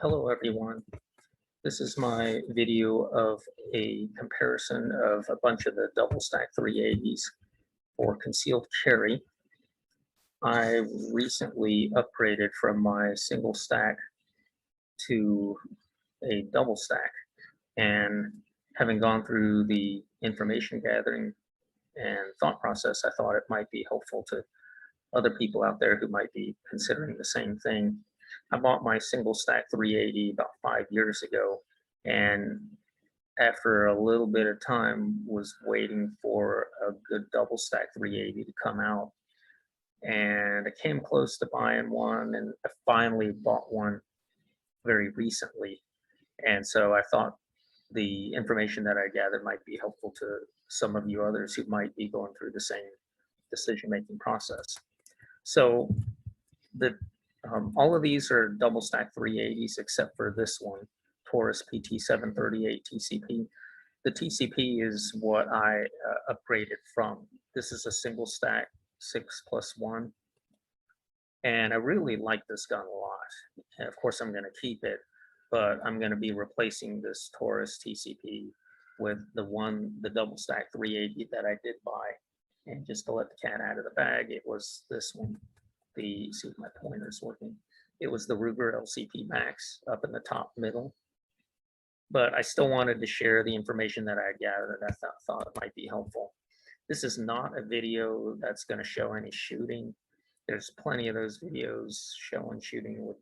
Hello everyone. This is my video of a comparison of a bunch of the double stack 380s for concealed carry. I recently upgraded from my single stack to a double stack, and having gone through the information gathering and thought process, I thought it might be helpful to other people out there who might be considering the same thing. I bought my single stack 380 about 5 years ago, and after a little bit of time was waiting for a good double stack 380 to come out. And I came close to buying one, and I finally bought one very recently. And so I thought the information that I gathered might be helpful to some of you others who might be going through the same decision-making process. So the all of these are double stack 380s except for this one, Taurus PT738 TCP. The TCP is what I upgraded from. This is a single stack 6+1, and I really like this gun a lot. And of course, I'm going to keep it, but I'm going to be replacing this Taurus TCP with the double stack 380 that I did buy. And just to let the cat out of the bag, it was this one. See if my pointer's working. It was the Ruger LCP Max up in the top middle. But I still wanted to share the information that I gathered. I thought it might be helpful. This is not a video that's going to show any shooting. There's plenty of those videos showing shooting with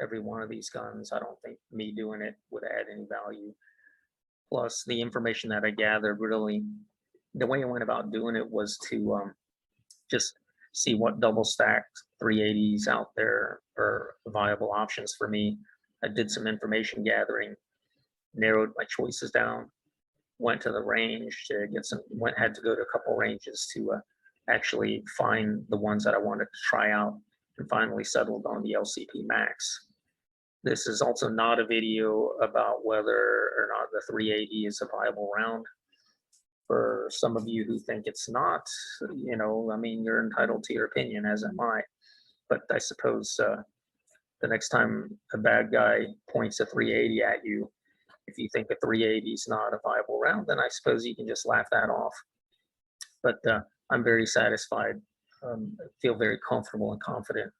every one of these guns. I don't think me doing it would add any value. Plus, the information that I gathered, really, the way I went about doing it was to just see what double stack 380s out there are viable options for me. I did some information gathering, narrowed my choices down, went to the range to get had to go to a couple ranges to actually find the ones that I wanted to try out, and finally settled on the LCP Max. This is also not a video about whether or not the 380 is a viable round. For some of you who think it's not, I mean, you're entitled to your opinion, as am I. But I suppose the next time a bad guy points a 380 at you, if you think a 380 is not a viable round, then I suppose you can just laugh that off. But I'm very satisfied. I feel very comfortable and confident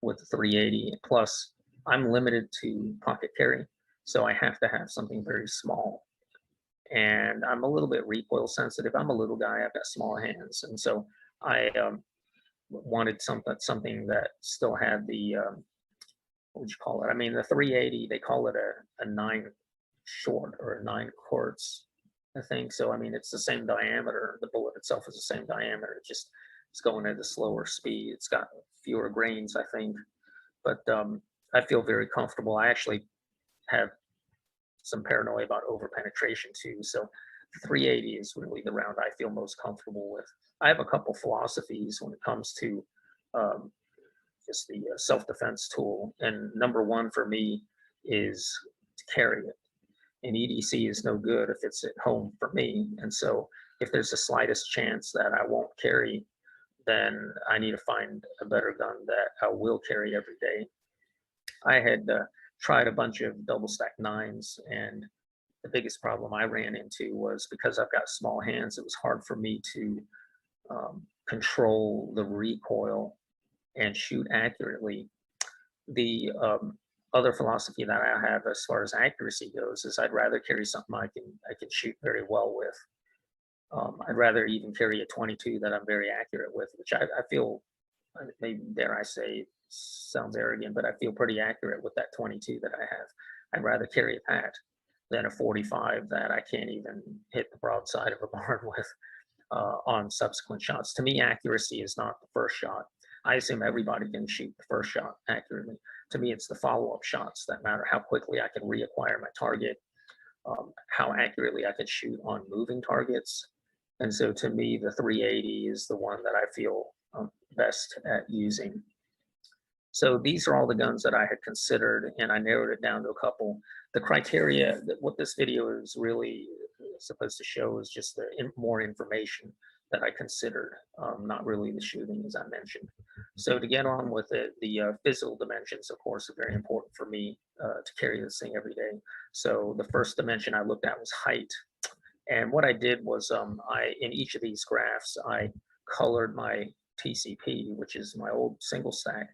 with the 380. Plus, I'm limited to pocket carry, so I have to have something very small. And I'm a little bit recoil sensitive. I'm a little guy, I've got small hands. And so I wanted something that still had the, what would you call it? I mean, the 380, they call it a 9 short or a 9 quarts, I think. So, I mean, it's the same diameter. The bullet itself is the same diameter. It's going at a slower speed. It's got fewer grains, I think. But I feel very comfortable. I actually have some paranoia about over penetration too. So 380 is really the round I feel most comfortable with. I have a couple philosophies when it comes to just the self-defense tool. And number one for me is to carry it. And EDC is no good if it's at home for me. And so if there's the slightest chance that I won't carry, then I need to find a better gun that I will carry every day. I had tried a bunch of double stack 9s, and the biggest problem I ran into was because I've got small hands, it was hard for me to control the recoil and shoot accurately. The other philosophy that I have as far as accuracy goes is I'd rather carry something I can shoot very well with. I'd rather even carry a 22 that I'm very accurate with, which I feel, maybe dare I say, sounds arrogant, but I feel pretty accurate with that 22 that I have. I'd rather carry that than a 45 that I can't even hit the broadside of a barn with on subsequent shots. To me, accuracy is not the first shot. I assume everybody can shoot the first shot accurately. To me, it's the follow-up shots that matter, how quickly I can reacquire my target, how accurately I can shoot on moving targets. And so to me, the 380 is the one that I feel best at using. So these are all the guns that I had considered, and I narrowed it down to a couple. The criteria, what this video is really supposed to show is just more information. that I considered, not really the shooting, as I mentioned. So to get on with it, the physical dimensions, of course, are very important for me to carry this thing every day. So the first dimension I looked at was height. And what I did was in each of these graphs, I colored my TCP, which is my old single stack,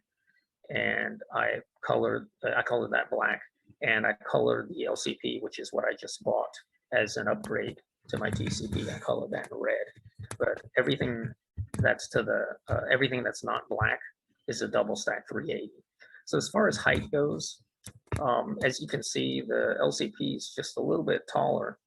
and I colored that black, and I colored the LCP, which is what I just bought, as an upgrade to my TCP. I colored that in red. But everything that's everything that's not black is a double stack 380. So as far as height goes, as you can see, the LCP is just a little bit taller.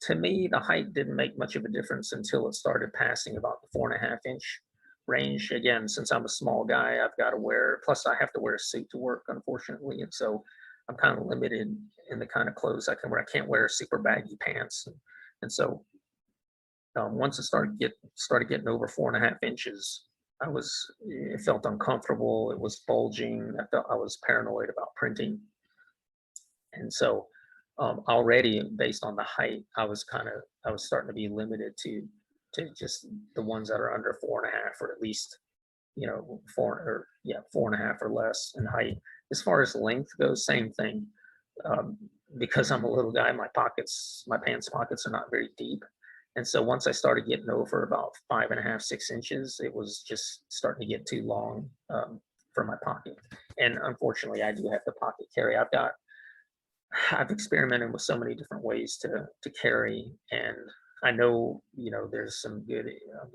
To me, the height didn't make much of a difference until it started passing about the 4.5-inch range. Again, since I'm a small guy, I've got to wear, plus I have to wear a suit to work, unfortunately. And so I'm kind of limited in the kind of clothes I can wear. I can't wear super baggy pants. And so once it started getting over 4.5 inches, it felt uncomfortable. It was bulging. I was paranoid about printing. And so already based on the height, I was starting to be limited to just the ones that are under 4.5, or at least, 4.5 or less in height. As far as length goes, same thing. Because I'm a little guy, my pants pockets are not very deep. And so once I started getting over about 5.5, 6 inches, it was just starting to get too long for my pocket. And unfortunately, I do have to pocket carry. I've experimented with so many different ways to carry, and I know, there's some good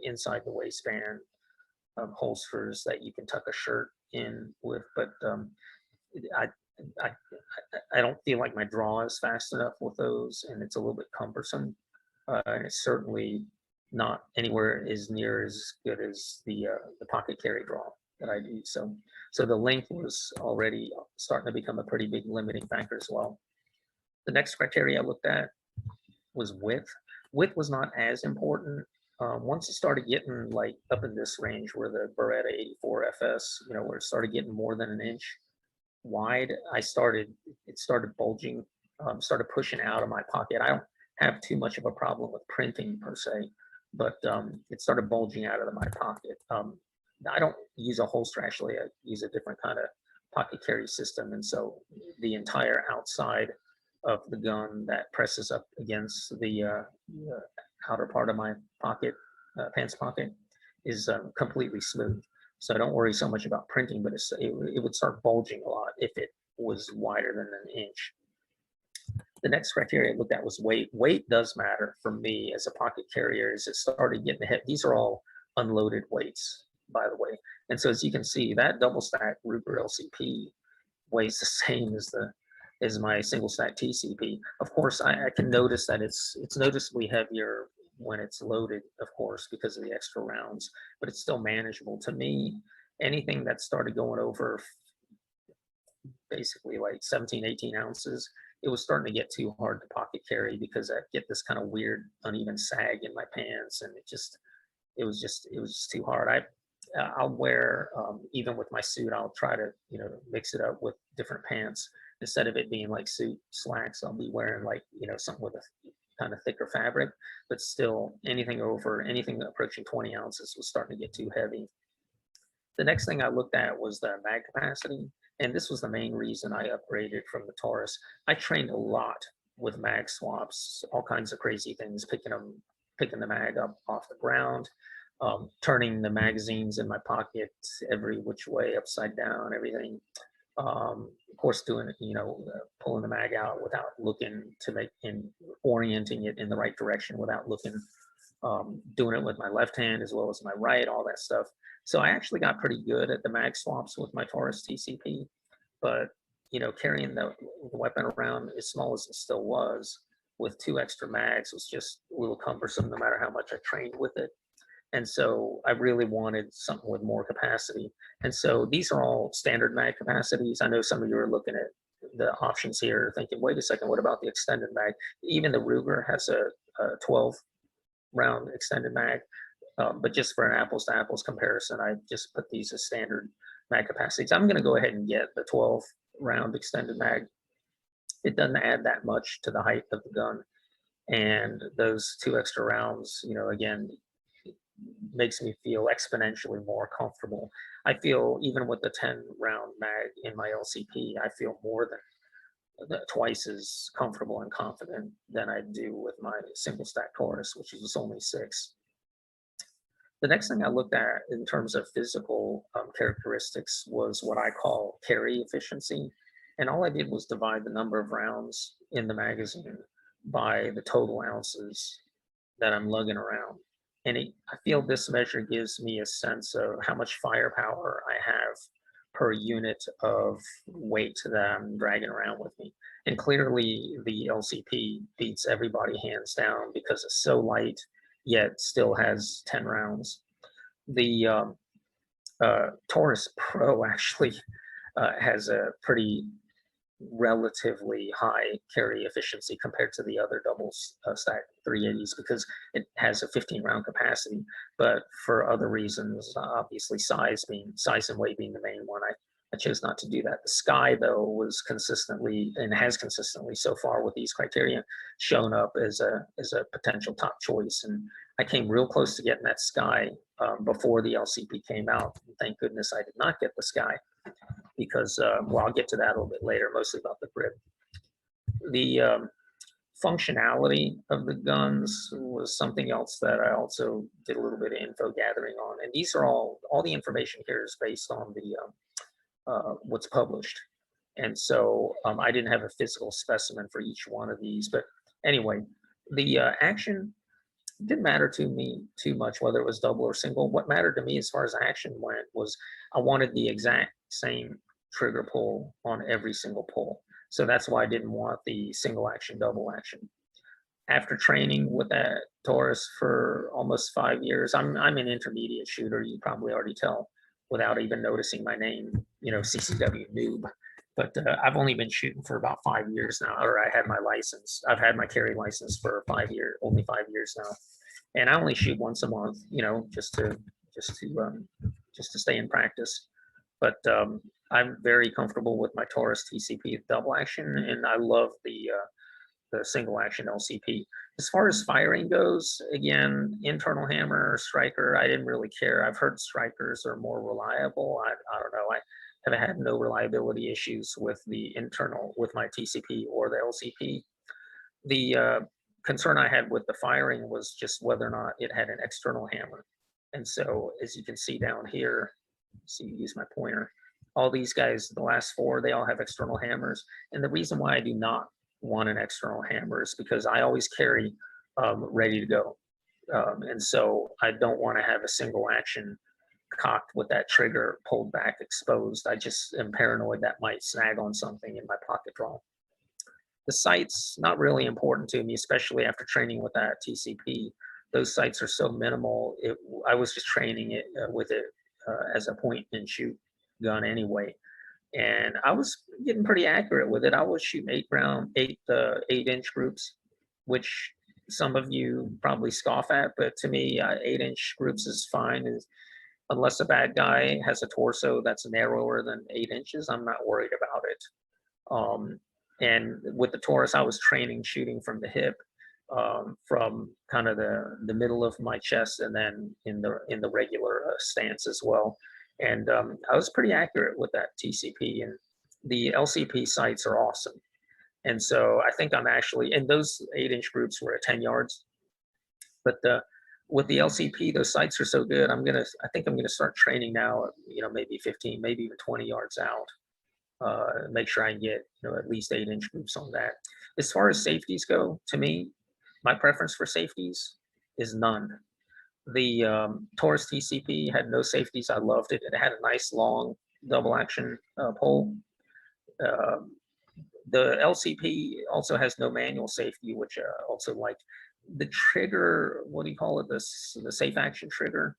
inside the waistband holsters that you can tuck a shirt in with, but I, I I don't feel like my draw is fast enough with those, and it's a little bit cumbersome. And it's certainly not anywhere as near as good as the pocket carry draw that I do. So the length was already starting to become a pretty big limiting factor as well. The next criteria I looked at was width. Width was not as important. Once it started getting like up in this range where the Beretta 84 FS, where it started getting more than an inch wide, it started bulging, started pushing out of my pocket. I don't have too much of a problem with printing per se, but it started bulging out of my pocket. I don't use a holster, actually. I use a different kind of pocket carry system, and so the entire outside of the gun that presses up against the outer part of my pocket, pants pocket, is completely smooth. So I don't worry so much about printing, but it would start bulging a lot if it was wider than an inch. The next criteria I looked at was weight. Weight does matter for me as a pocket carrier. As it started getting hit, these are all unloaded weights, by the way. And so as you can see, that double stack Ruger LCP weighs the same as my single stack TCP. Of course, I can notice that it's noticeably heavier when it's loaded, of course, because of the extra rounds, but it's still manageable. To me, anything that started going over basically like 17, 18 ounces, it was starting to get too hard to pocket carry because I get this kind of weird uneven sag in my pants, and it was just too hard. I'll wear, even with my suit, I'll try to, mix it up with different pants. Instead of it being like suit slacks, I'll be wearing like, something with a kind of thicker fabric, but still anything approaching 20 ounces was starting to get too heavy. The next thing I looked at was the mag capacity. And this was the main reason I upgraded from the Taurus. I trained a lot with mag swaps, all kinds of crazy things, picking the mag up off the ground, turning the magazines in my pocket every which way, upside down, everything. Of course, doing it, pulling the mag out without looking orienting it in the right direction without looking, doing it with my left hand as well as my right, all that stuff. So I actually got pretty good at the mag swaps with my Taurus TCP, but carrying the weapon around as small as it still was with 2 extra mags was just a little cumbersome no matter how much I trained with it. And so I really wanted something with more capacity. And so these are all standard mag capacities. I know some of you are looking at the options here thinking, wait a second, what about the extended mag? Even the Ruger has a 12 round extended mag. But just for an apples to apples comparison, I just put these as standard mag capacities. I'm going to go ahead and get the 12 round extended mag. It doesn't add that much to the height of the gun. And those 2 extra rounds, again, makes me feel exponentially more comfortable. I feel even with the 10 round mag in my LCP, I feel more than twice as comfortable and confident than I do with my single stack Taurus, which is only 6. The next thing I looked at in terms of physical characteristics was what I call carry efficiency. And all I did was divide the number of rounds in the magazine by the total ounces that I'm lugging around. And I feel this measure gives me a sense of how much firepower I have per unit of weight that I'm dragging around with me. And clearly the LCP beats everybody hands down because it's so light, yet still has 10 rounds. The Taurus Pro actually has a pretty relatively high carry efficiency compared to the other stack 380s because it has a 15 round capacity, but for other reasons, obviously size and weight being the main one, I chose not to do that. The Sky though was consistently and has consistently so far with these criteria shown up as a potential top choice, and I came real close to getting that Sky before the LCP came out. Thank goodness I did not get the Sky because, well, I'll get to that a little bit later, mostly about the grip. The functionality of the guns was something else that I also did a little bit of info gathering on. And these are all the information here is based on the what's published. And so I didn't have a physical specimen for each one of these. But anyway, the action didn't matter to me too much, whether it was double or single. What mattered to me as far as action went was I wanted the exact same trigger pull on every single pull. So that's why I didn't want the single action, double action. After training with that Taurus for almost 5 years, I'm an intermediate shooter. You probably already tell without even noticing my name, CCW noob. But I've only been shooting for about 5 years now, or I had my license. I've had my carry license for only 5 years now, and I only shoot once a month, just to stay in practice. But I'm very comfortable with my Taurus TCP double action, and I love the single action LCP. As far as firing goes, again, internal hammer or striker, I didn't really care. I've heard strikers are more reliable. I don't know. I have had no reliability issues with with my TCP or the LCP. The concern I had with the firing was just whether or not it had an external hammer. And so, as you can see down here, use my pointer, all these guys, the last 4, they all have external hammers. And the reason why I do not want an external hammer is because I always carry ready to go. And so I don't want to have a single action cocked with that trigger pulled back exposed. I just am paranoid that might snag on something in my pocket draw. The sights, not really important to me, especially after training with that TCP. Those sights are so minimal. I was just training it with it as a point and shoot gun anyway. And I was getting pretty accurate with it. I was shooting 8-inch groups, which some of you probably scoff at, but to me, 8-inch groups is fine. Unless a bad guy has a torso that's narrower than 8 inches, I'm not worried about it. And with the Taurus, I was training shooting from the hip, from kind of the middle of my chest, and then in the regular stance as well. And I was pretty accurate with that TCP, and the LCP sights are awesome. And so I think I'm actually, and those 8-inch groups were at 10 yards, but with the LCP, those sights are so good. I think I'm gonna start training now, maybe 15, maybe even 20 yards out. Make sure I can get, at least 8-inch groups on that. As far as safeties go, to me, my preference for safeties is none. The Taurus TCP had no safeties. I loved it. It had a nice long double action pole. The LCP also has no manual safety, which I also like. The trigger, what do you call it? The safe action trigger.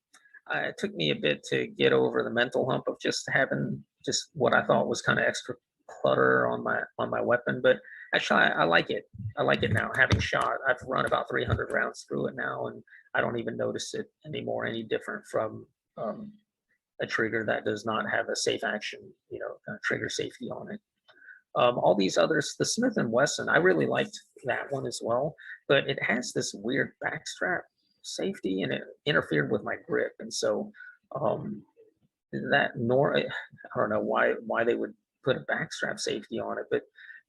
It took me a bit to get over the mental hump of just having just what I thought was kind of extra clutter on my weapon, but actually I like it. I like it now. Having shot, I've run about 300 rounds through it now, and I don't even notice it anymore any different from a trigger that does not have a safe action, kind of trigger safety on it. All these others, the Smith & Wesson, I really liked that one as well, but it has this weird backstrap. safety, and it interfered with my grip. And so um, that nor I don't know why they would put a backstrap safety on it, but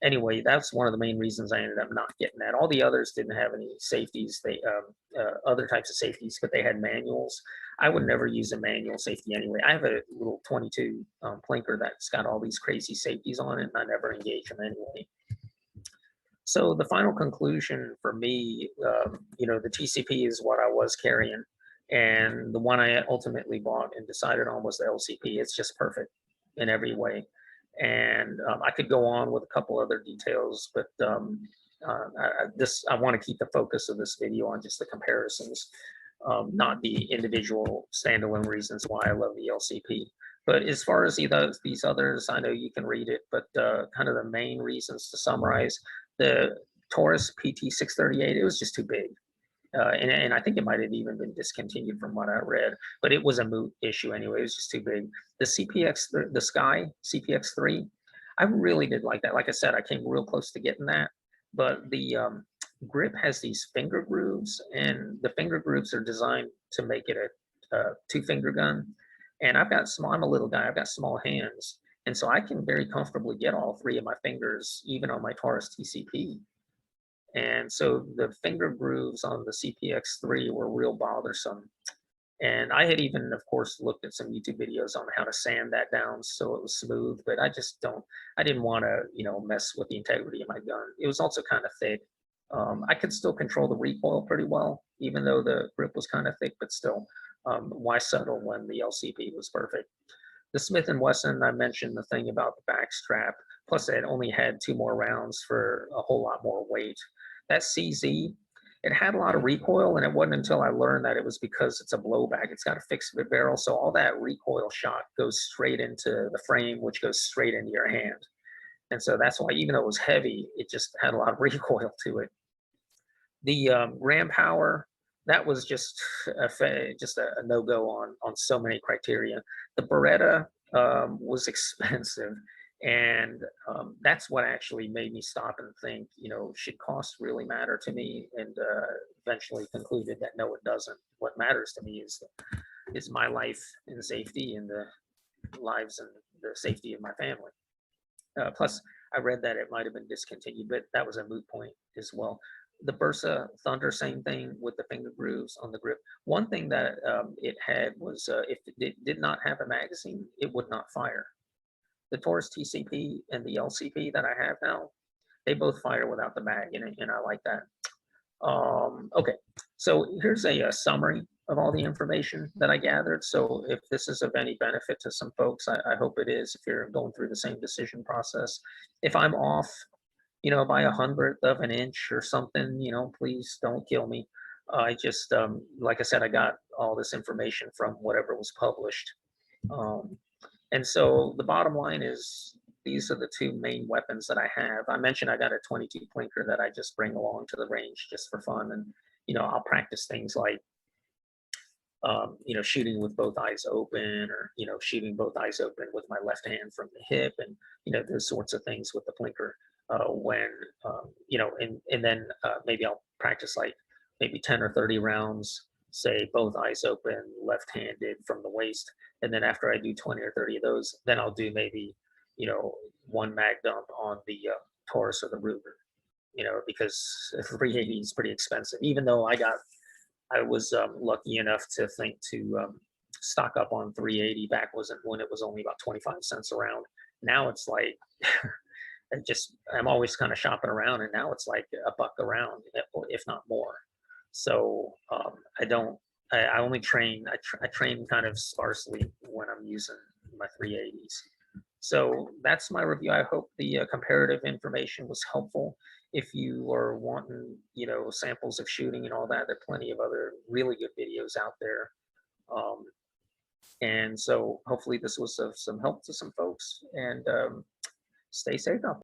anyway, that's one of the main reasons I ended up not getting that. All the others didn't have any safeties. They other types of safeties, but they had manuals. I would never use a manual safety anyway. I have a little 22 plinker that's got all these crazy safeties on it, and I never engage them anyway. So the final conclusion for me, the TCP is what I was carrying, and the one I ultimately bought and decided on was the LCP. It's just perfect in every way, and I could go on with a couple other details, but I want to keep the focus of this video on just the comparisons, not the individual standalone reasons why I love the LCP. But as far as these others, I know you can read it, but kind of the main reasons to summarize: the Taurus PT638, it was just too big. And I think it might have even been discontinued from what I read, but it was a moot issue anyway. It was just too big. The Sky CPX3, I really did like that. Like I said, I came real close to getting that, but the grip has these finger grooves, and the finger grooves are designed to make it a two-finger gun. And I'm a little guy, I've got small hands, and so I can very comfortably get all three of my fingers, even on my Taurus TCP. And so the finger grooves on the CPX3 were real bothersome. And I had even, of course, looked at some YouTube videos on how to sand that down so it was smooth, but I didn't want to, mess with the integrity of my gun. It was also kind of thick. I could still control the recoil pretty well, even though the grip was kind of thick, but still, why settle when the LCP was perfect? The Smith & Wesson, I mentioned the thing about the back strap, plus it only had 2 more rounds for a whole lot more weight. That CZ, it had a lot of recoil, and it wasn't until I learned that it was because it's a blowback. It's got a fixed barrel, so all that recoil shot goes straight into the frame, which goes straight into your hand. And so that's why, even though it was heavy, it just had a lot of recoil to it. The RAM power, that was just a no-go on so many criteria. The Beretta was expensive, and that's what actually made me stop and think, should cost really matter to me? And eventually concluded that no, it doesn't. What matters to me is my life and safety, and the lives and the safety of my family. Plus, I read that it might have been discontinued, but that was a moot point as well. The Bursa Thunder, same thing with the finger grooves on the grip. One thing that it had was if it did not have a magazine, it would not fire. The Taurus TCP and the LCP that I have now, they both fire without the mag in it, and I like that. Okay, so here's a summary of all the information that I gathered. So if this is of any benefit to some folks, I hope it is, if you're going through the same decision process. If I'm off, by 1/100 of an inch or something, please don't kill me. I just, like I said, I got all this information from whatever was published. And so the bottom line is, these are the 2 main weapons that I have. I mentioned I got a 22 plinker that I just bring along to the range just for fun. And, I'll practice things like, shooting with both eyes open, or, shooting both eyes open with my left hand from the hip, and, those sorts of things with the plinker. And then maybe I'll practice like maybe 10 or 30 rounds, say both eyes open, left-handed from the waist. And then after I do 20 or 30 of those, then I'll do maybe, 1 mag dump on the Taurus or the Ruger, because 380 is pretty expensive, even though I was lucky enough to think to stock up on 380 back when it was only about 25 cents a round. Now it's like, I'm always kind of shopping around, and now it's like $1 a round, if not more. So I only train, I train kind of sparsely when I'm using my 380s. So that's my review. I hope the comparative information was helpful. If you are wanting, samples of shooting and all that, there are plenty of other really good videos out there. And so hopefully this was of some help to some folks, and stay safe out there.